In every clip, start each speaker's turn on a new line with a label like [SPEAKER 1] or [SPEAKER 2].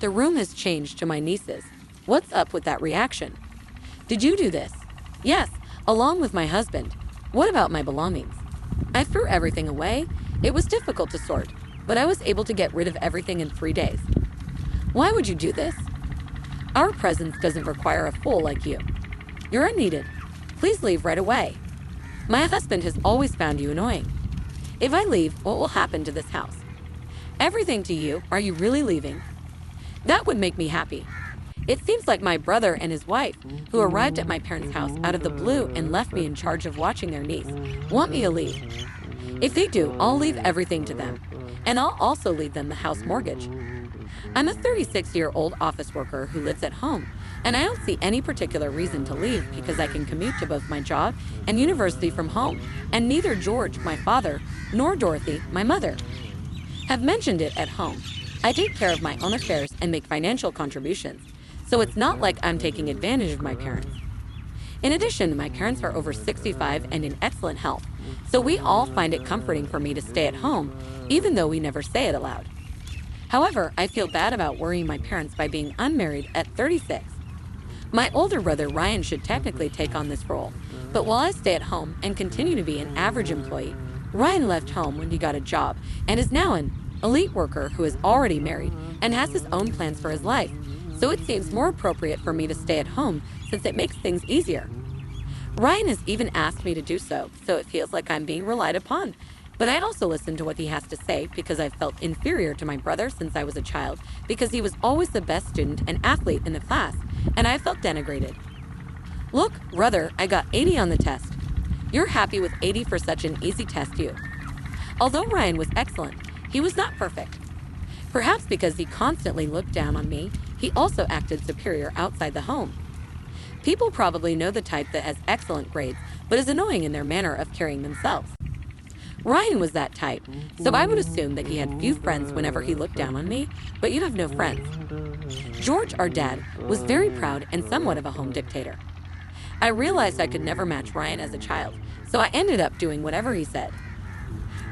[SPEAKER 1] The room has changed to my niece's. What's up with that reaction? Did you do this? Yes, along with my husband. What about my belongings? I threw everything away. It was difficult to sort, but I was able to get rid of everything in 3 days. Why would you do this? Our presence doesn't require a fool like you. You're unneeded. Please leave right away. My husband has always found you annoying. If I leave, what will happen to this house? Everything to you. Are you really leaving? That would make me happy. It seems like my brother and his wife, who arrived at my parents' house out of the blue and left me in charge of watching their niece, want me to leave. If they do, I'll leave everything to them. And I'll also leave them the house mortgage. I'm a 36-year-old office worker who lives at home, and I don't see any particular reason to leave because I can commute to both my job and university from home, and neither George, my father, nor Dorothy, my mother, have mentioned it at home. I take care of my own affairs and make financial contributions, so it's not like I'm taking advantage of my parents. In addition, my parents are over 65 and in excellent health, so we all find it comforting for me to stay at home, even though we never say it aloud. However, I feel bad about worrying my parents by being unmarried at 36. My older brother Ryan should technically take on this role, but while I stay at home and continue to be an average employee, Ryan left home when he got a job and is now an elite worker who is already married and has his own plans for his life, so it seems more appropriate for me to stay at home since it makes things easier. Ryan has even asked me to do so it feels like I'm being relied upon. But I also listen to what he has to say because I've felt inferior to my brother since I was a child because he was always the best student and athlete in the class, and I felt denigrated. Look, brother, I got 80 on the test. You're happy with 80 for such an easy test, you. Although Ryan was excellent, he was not perfect. Perhaps because he constantly looked down on me, he also acted superior outside the home. People probably know the type that has excellent grades, but is annoying in their manner of carrying themselves. Ryan was that type, so I would assume that he had few friends whenever he looked down on me, but you have no friends. George, our dad, was very proud and somewhat of a home dictator. I realized I could never match Ryan as a child, so I ended up doing whatever he said.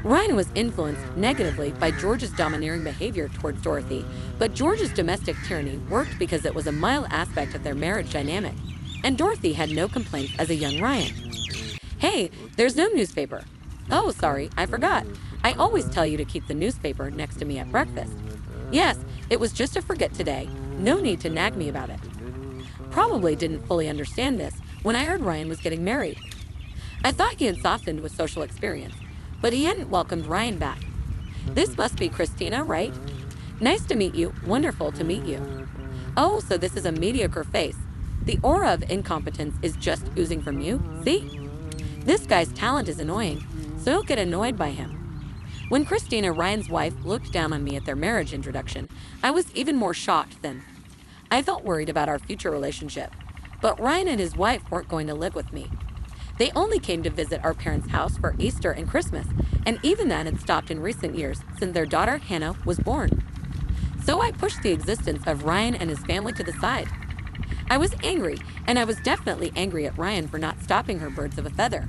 [SPEAKER 1] Ryan was influenced negatively by George's domineering behavior towards Dorothy, but George's domestic tyranny worked because it was a mild aspect of their marriage dynamic, and Dorothy had no complaints as a young Ryan. Hey, there's no newspaper. Oh, sorry, I forgot. I always tell you to keep the newspaper next to me at breakfast. Yes, it was just a forget today. No need to nag me about it. Probably didn't fully understand this when I heard Ryan was getting married. I thought he had softened with social experience, but he hadn't welcomed Ryan back. This must be Christina, right? Nice to meet you. Wonderful to meet you. Oh, so this is a mediocre face. The aura of incompetence is just oozing from you, see? This guy's talent is annoying, so don't get annoyed by him. When Christina, Ryan's wife, looked down on me at their marriage introduction, I was even more shocked than. I felt worried about our future relationship, but Ryan and his wife weren't going to live with me. They only came to visit our parents' house for Easter and Christmas, and even that had stopped in recent years since their daughter Hannah was born. So I pushed the existence of Ryan and his family to the side. I was angry, and I was definitely angry at Ryan for not stopping her birds of a feather.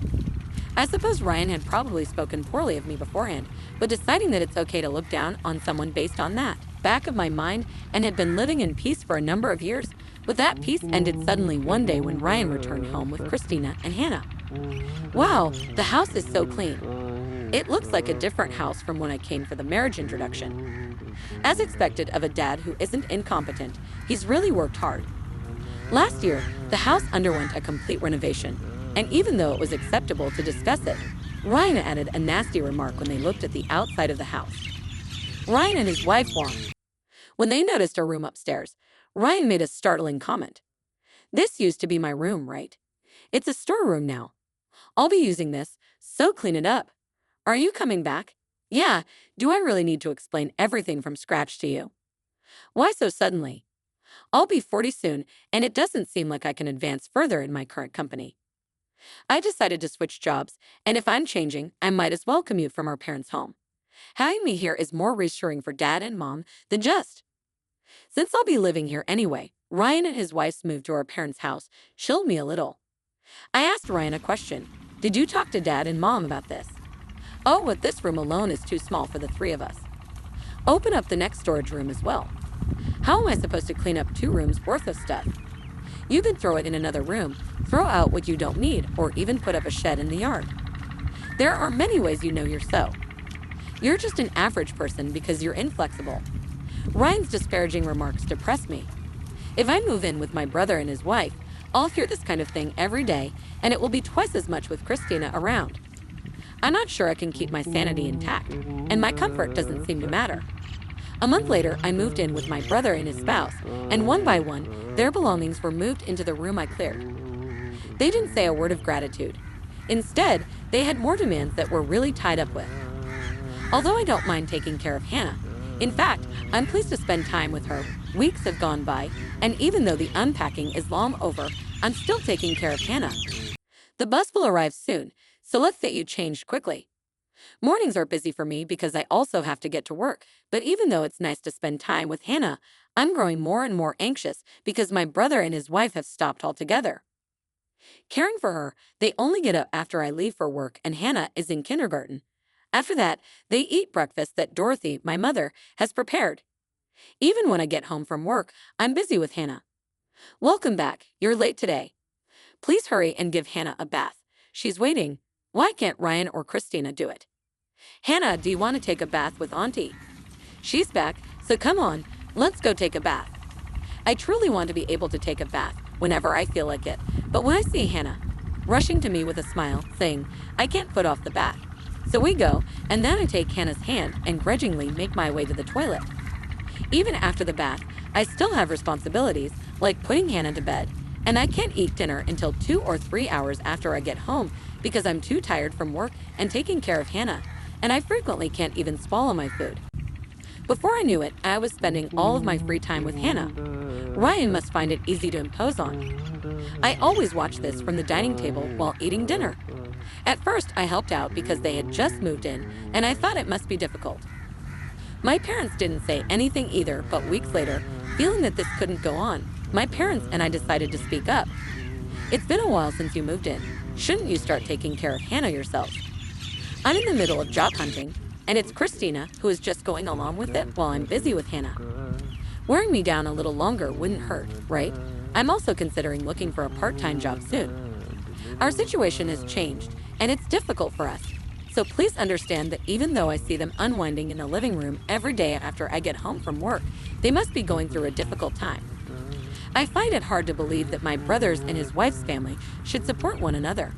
[SPEAKER 1] I suppose Ryan had probably spoken poorly of me beforehand, but deciding that it's okay to look down on someone based on that, back of my mind, and had been living in peace for a number of years, but that peace ended suddenly one day when Ryan returned home with Christina and Hannah. Wow, the house is so clean. It looks like a different house from when I came for the marriage introduction. As expected of a dad who isn't incompetent, he's really worked hard. Last year, the house underwent a complete renovation, and even though it was acceptable to discuss it, Ryan added a nasty remark when they looked at the outside of the house. Ryan and his wife warned. When they noticed a room upstairs, Ryan made a startling comment. This used to be my room, right? It's a storeroom now. I'll be using this, so clean it up. Are you coming back? Yeah, do I really need to explain everything from scratch to you? Why so suddenly? I'll be 40 soon, and it doesn't seem like I can advance further in my current company. I decided to switch jobs, and if I'm changing, I might as well commute from our parents' home. Having me here is more reassuring for Dad and Mom than just. Since I'll be living here anyway, Ryan and his wife's move to our parents' house chilled me a little. I asked Ryan a question. Did you talk to Dad and Mom about this? Oh, but this room alone is too small for the three of us. Open up the next storage room as well. How am I supposed to clean up 2 rooms worth of stuff? You could throw it in another room, throw out what you don't need, or even put up a shed in the yard. There are many ways you know you're so. You're just an average person because you're inflexible. Ryan's disparaging remarks depress me. If I move in with my brother and his wife, I'll hear this kind of thing every day, and it will be twice as much with Christina around. I'm not sure I can keep my sanity intact, and my comfort doesn't seem to matter. A month later, I moved in with my brother and his spouse, and one by one, their belongings were moved into the room I cleared. They didn't say a word of gratitude. Instead, they had more demands that we're really tied up with. Although I don't mind taking care of Hannah, in fact, I'm pleased to spend time with her. Weeks have gone by, and even though the unpacking is long over, I'm still taking care of Hannah. The bus will arrive soon, so let's get you changed quickly. Mornings are busy for me because I also have to get to work, but even though it's nice to spend time with Hannah, I'm growing more and more anxious because my brother and his wife have stopped altogether. Caring for her, they only get up after I leave for work and Hannah is in kindergarten. After that, they eat breakfast that Dorothy, my mother, has prepared. Even when I get home from work, I'm busy with Hannah. Welcome back. You're late today. Please hurry and give Hannah a bath. She's waiting. Why can't Ryan or Christina do it? Hannah, do you want to take a bath with Auntie? She's back, so come on, let's go take a bath. I truly want to be able to take a bath whenever I feel like it, but when I see Hannah rushing to me with a smile, saying, I can't put off the bath. So we go, and then I take Hannah's hand and grudgingly make my way to the toilet. Even after the bath, I still have responsibilities, like putting Hannah to bed, and I can't eat dinner until 2 or 3 hours after I get home because I'm too tired from work and taking care of Hannah, and I frequently can't even swallow my food. Before I knew it, I was spending all of my free time with Hannah. Ryan must find it easy to impose on. I always watch this from the dining table while eating dinner. At first, I helped out because they had just moved in, and I thought it must be difficult. My parents didn't say anything either, but weeks later, feeling that this couldn't go on, my parents and I decided to speak up. It's been a while since you moved in. Shouldn't you start taking care of Hannah yourself? I'm in the middle of job hunting, and it's Christina who is just going along with it while I'm busy with Hannah. Wearing me down a little longer wouldn't hurt, right? I'm also considering looking for a part-time job soon. Our situation has changed, and it's difficult for us. So please understand that even though I see them unwinding in the living room every day after I get home from work, they must be going through a difficult time. I find it hard to believe that my brother's and his wife's family should support one another.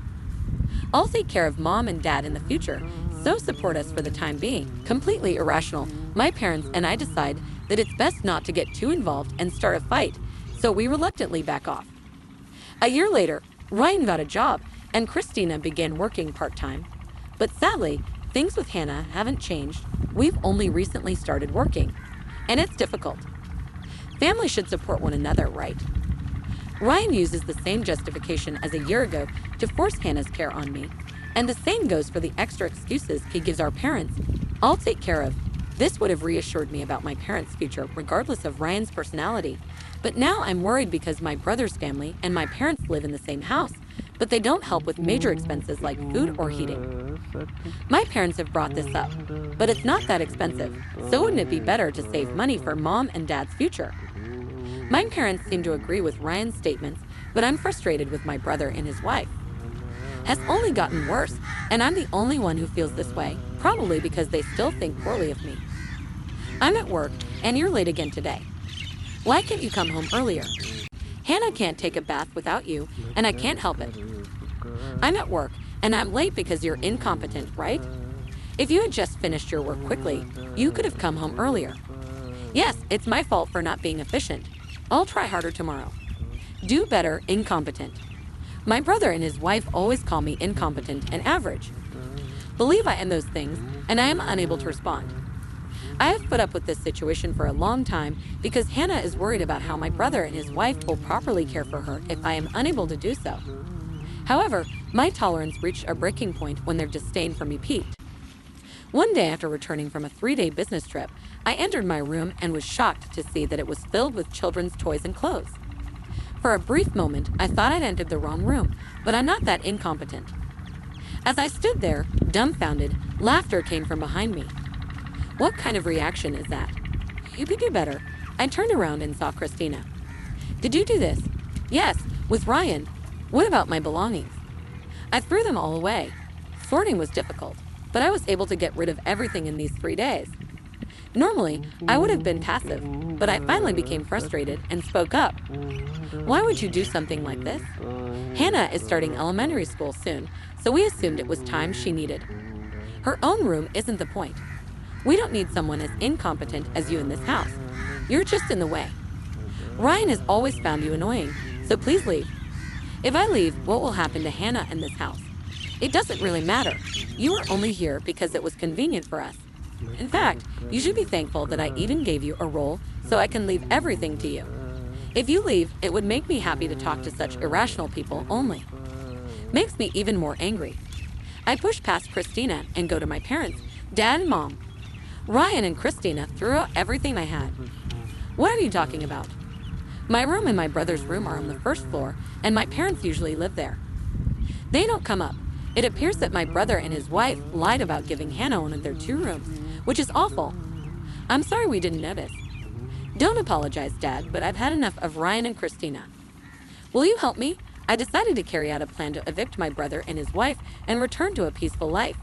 [SPEAKER 1] I'll take care of Mom and Dad in the future, so support us for the time being. Completely irrational, my parents and I decide that it's best not to get too involved and start a fight, so we reluctantly back off. A year later, Ryan got a job, and Christina began working part-time. But sadly, things with Hannah haven't changed. We've only recently started working, and it's difficult. Family should support one another, right? Ryan uses the same justification as a year ago to force Hannah's care on me, and the same goes for the extra excuses he gives our parents. I'll take care of. This would have reassured me about my parents' future, regardless of Ryan's personality. But now I'm worried because my brother's family and my parents live in the same house, but they don't help with major expenses like food or heating. My parents have brought this up, but it's not that expensive, so wouldn't it be better to save money for Mom and Dad's future? My parents seem to agree with Ryan's statements, but I'm frustrated with my brother and his wife. Has only gotten worse, and I'm the only one who feels this way, probably because they still think poorly of me. I'm at work, and you're late again today. Why can't you come home earlier? Hannah can't take a bath without you, and I can't help it. I'm at work, and I'm late because you're incompetent, right? If you had just finished your work quickly, you could have come home earlier. Yes, it's my fault for not being efficient. I'll try harder tomorrow. Do better, incompetent. My brother and his wife always call me incompetent and average. Believe I am those things, and I am unable to respond. I have put up with this situation for a long time because Hannah is worried about how my brother and his wife will properly care for her if I am unable to do so. However, my tolerance reached a breaking point when their disdain for me peaked. One day after returning from a 3-day business trip, I entered my room and was shocked to see that it was filled with children's toys and clothes. For a brief moment, I thought I'd entered the wrong room, but I'm not that incompetent. As I stood there, dumbfounded, laughter came from behind me. What kind of reaction is that? You could do better. I turned around and saw Christina. Did you do this? Yes, with Ryan. What about my belongings? I threw them all away. Sorting was difficult, but I was able to get rid of everything in these 3 days. Normally, I would have been passive, but I finally became frustrated and spoke up. Why would you do something like this? Hannah is starting elementary school soon, so we assumed it was time she needed. Her own room isn't the point. We don't need someone as incompetent as you in this house. You're just in the way. Ryan has always found you annoying, so please leave. If I leave, what will happen to Hannah and this house? It doesn't really matter. You are only here because it was convenient for us. In fact, you should be thankful that I even gave you a role so I can leave everything to you. If you leave, it would make me happy to talk to such irrational people only. Makes me even more angry. I push past Christina and go to my parents, Dad and Mom. Ryan and Christina threw out everything I had. What are you talking about? My room and my brother's room are on the first floor, and my parents usually live there. They don't come up. It appears that my brother and his wife lied about giving Hannah one of their 2 rooms, which is awful. I'm sorry we didn't notice. Don't apologize, Dad, but I've had enough of Ryan and Christina. Will you help me? I decided to carry out a plan to evict my brother and his wife and return to a peaceful life.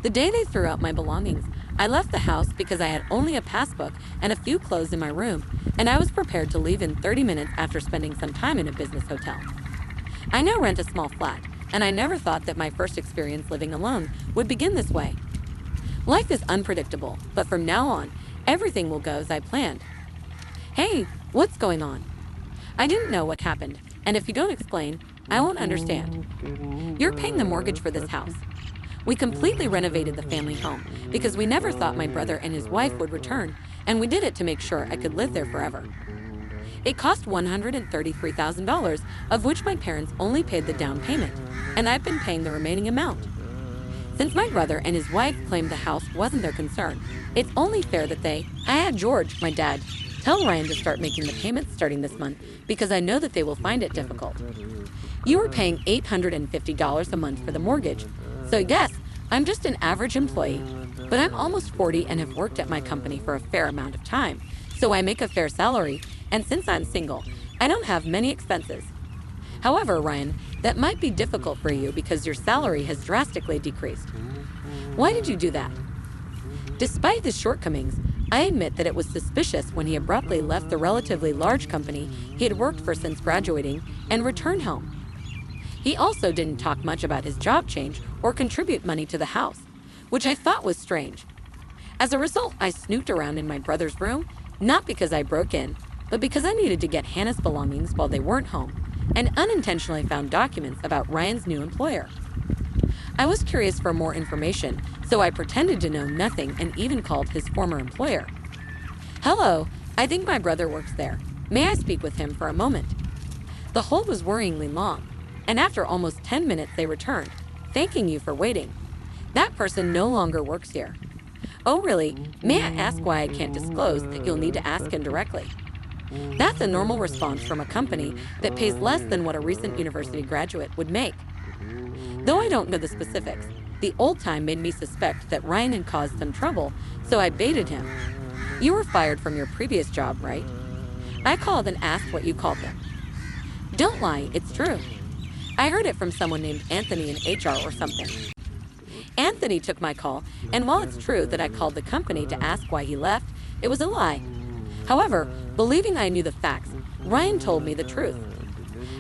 [SPEAKER 1] The day they threw out my belongings, I left the house because I had only a passbook and a few clothes in my room, and I was prepared to leave in 30 minutes after spending some time in a business hotel. I now rent a small flat, and I never thought that my first experience living alone would begin this way. Life is unpredictable, but from now on, everything will go as I planned. Hey, what's going on? I didn't know what happened, and if you don't explain, I won't understand. You're paying the mortgage for this house. We completely renovated the family home because we never thought my brother and his wife would return, and we did it to make sure I could live there forever. It cost $133,000, of which my parents only paid the down payment, and I've been paying the remaining amount. Since my brother and his wife claimed the house wasn't their concern, it's only fair that I had George, my dad, tell Ryan to start making the payments starting this month because I know that they will find it difficult. You are paying $850 a month for the mortgage, so yes, I'm just an average employee, but I'm almost 40 and have worked at my company for a fair amount of time, so I make a fair salary, and since I'm single, I don't have many expenses. However, Ryan, that might be difficult for you because your salary has drastically decreased. Why did you do that? Despite his shortcomings, I admit that it was suspicious when he abruptly left the relatively large company he had worked for since graduating and returned home. He also didn't talk much about his job change or contribute money to the house, which I thought was strange. As a result, I snooped around in my brother's room, not because I broke in, but because I needed to get Hannah's belongings while they weren't home, and unintentionally found documents about Ryan's new employer. I was curious for more information, so I pretended to know nothing and even called his former employer. Hello, I think my brother works there. May I speak with him for a moment? The hold was worryingly long, and after almost 10 minutes they returned, thanking you for waiting. That person no longer works here. Oh really? May I ask why I can't disclose that you'll need to ask him directly? That's a normal response from a company that pays less than what a recent university graduate would make. Though I don't know the specifics, the old time made me suspect that Ryan had caused some trouble, so I baited him. You were fired from your previous job, right? I called and asked what you called them. Don't lie, it's true. I heard it from someone named Anthony in HR or something. Anthony took my call, and while it's true that I called the company to ask why he left, it was a lie. However, believing I knew the facts, Ryan told me the truth.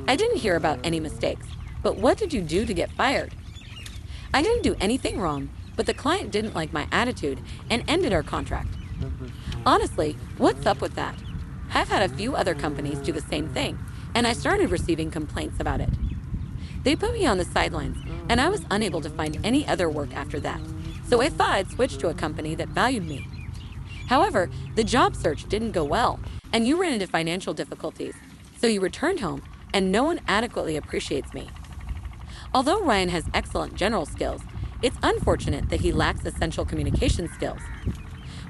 [SPEAKER 1] I didn't hear about any mistakes, but what did you do to get fired? I didn't do anything wrong, but the client didn't like my attitude and ended our contract. Honestly, what's up with that? I've had a few other companies do the same thing, and I started receiving complaints about it. They put me on the sidelines, and I was unable to find any other work after that, so I thought I'd switch to a company that valued me. However, the job search didn't go well, and you ran into financial difficulties, so you returned home, and no one adequately appreciates me. Although Ryan has excellent general skills, it's unfortunate that he lacks essential communication skills.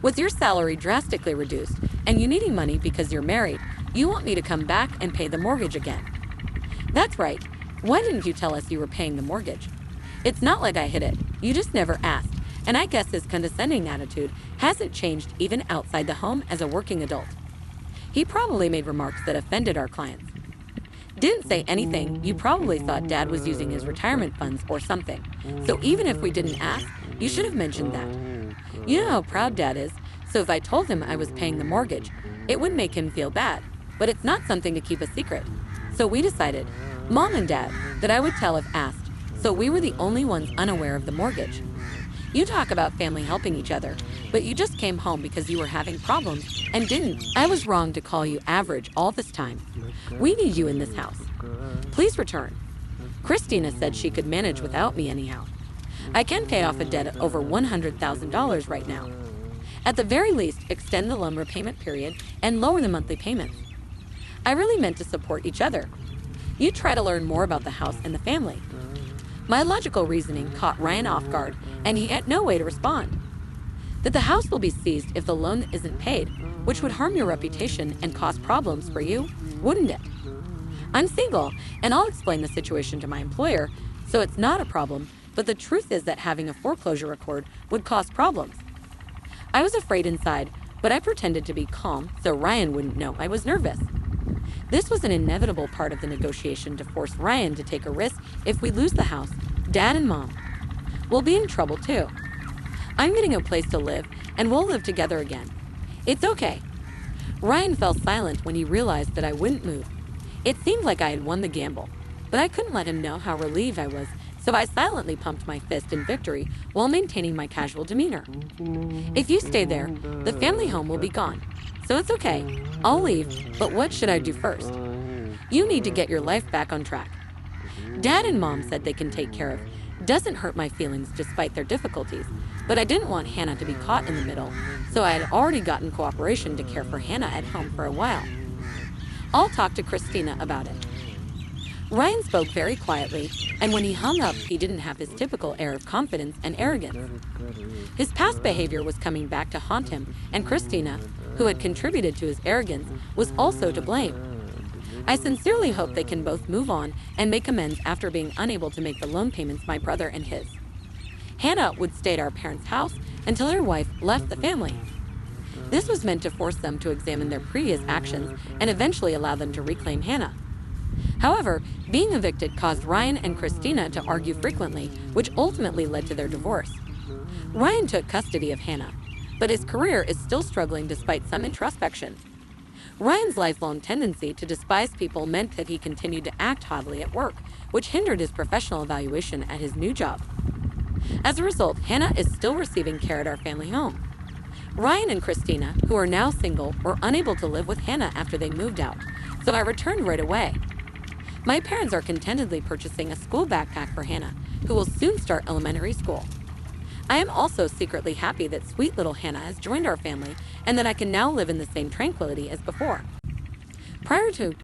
[SPEAKER 1] With your salary drastically reduced, and you needing money because you're married, you want me to come back and pay the mortgage again. That's right. Why didn't you tell us you were paying the mortgage? It's not like I hid it. You just never asked, and I guess his condescending attitude hasn't changed even outside the home as a working adult. He probably made remarks that offended our clients. Didn't say anything, you probably thought Dad was using his retirement funds or something. So even if we didn't ask, you should have mentioned that. You know how proud Dad is, so if I told him I was paying the mortgage, it would make him feel bad. But it's not something to keep a secret. So we decided, Mom and Dad, that I would tell if asked, so we were the only ones unaware of the mortgage. You talk about family helping each other, but you just came home because you were having problems and didn't. I was wrong to call you average all this time. We need you in this house. Please return. Christina said she could manage without me anyhow. I can pay off a debt of over $100,000 right now. At the very least, extend the loan repayment period and lower the monthly payments. I really meant to support each other. You try to learn more about the house and the family. My logical reasoning caught Ryan off guard, and he had no way to respond. That the house will be seized if the loan isn't paid, which would harm your reputation and cause problems for you, wouldn't it? I'm single, and I'll explain the situation to my employer, so it's not a problem, but the truth is that having a foreclosure record would cause problems. I was afraid inside, but I pretended to be calm so Ryan wouldn't know I was nervous. This was an inevitable part of the negotiation to force Ryan to take a risk if we lose the house. Dad and Mom will be in trouble too. I'm getting a place to live, and we'll live together again. It's okay. Ryan fell silent when he realized that I wouldn't move. It seemed like I had won the gamble, but I couldn't let him know how relieved I was, so I silently pumped my fist in victory while maintaining my casual demeanor. If you stay there, the family home will be gone. So it's okay. I'll leave, but what should I do first? You need to get your life back on track. Dad and Mom said they can take care of. Doesn't hurt my feelings despite their difficulties, but I didn't want Hannah to be caught in the middle, so I had already gotten cooperation to care for Hannah at home for a while. I'll talk to Christina about it. Ryan spoke very quietly, and when he hung up, he didn't have his typical air of confidence and arrogance. His past behavior was coming back to haunt him, and Christina, who had contributed to his arrogance, was also to blame. I sincerely hope they can both move on and make amends after being unable to make the loan payments my brother and his. Hannah would stay at our parents' house until her wife left the family. This was meant to force them to examine their previous actions and eventually allow them to reclaim Hannah. However, being evicted caused Ryan and Christina to argue frequently, which ultimately led to their divorce. Ryan took custody of Hannah, but his career is still struggling despite some introspection. Ryan's lifelong tendency to despise people meant that he continued to act haughtily at work, which hindered his professional evaluation at his new job. As a result, Hannah is still receiving care at our family home. Ryan and Christina, who are now single, were unable to live with Hannah after they moved out, so I returned right away. My parents are contentedly purchasing a school backpack for Hannah, who will soon start elementary school. I am also secretly happy that sweet little Hannah has joined our family and that I can now live in the same tranquility as before. Prior to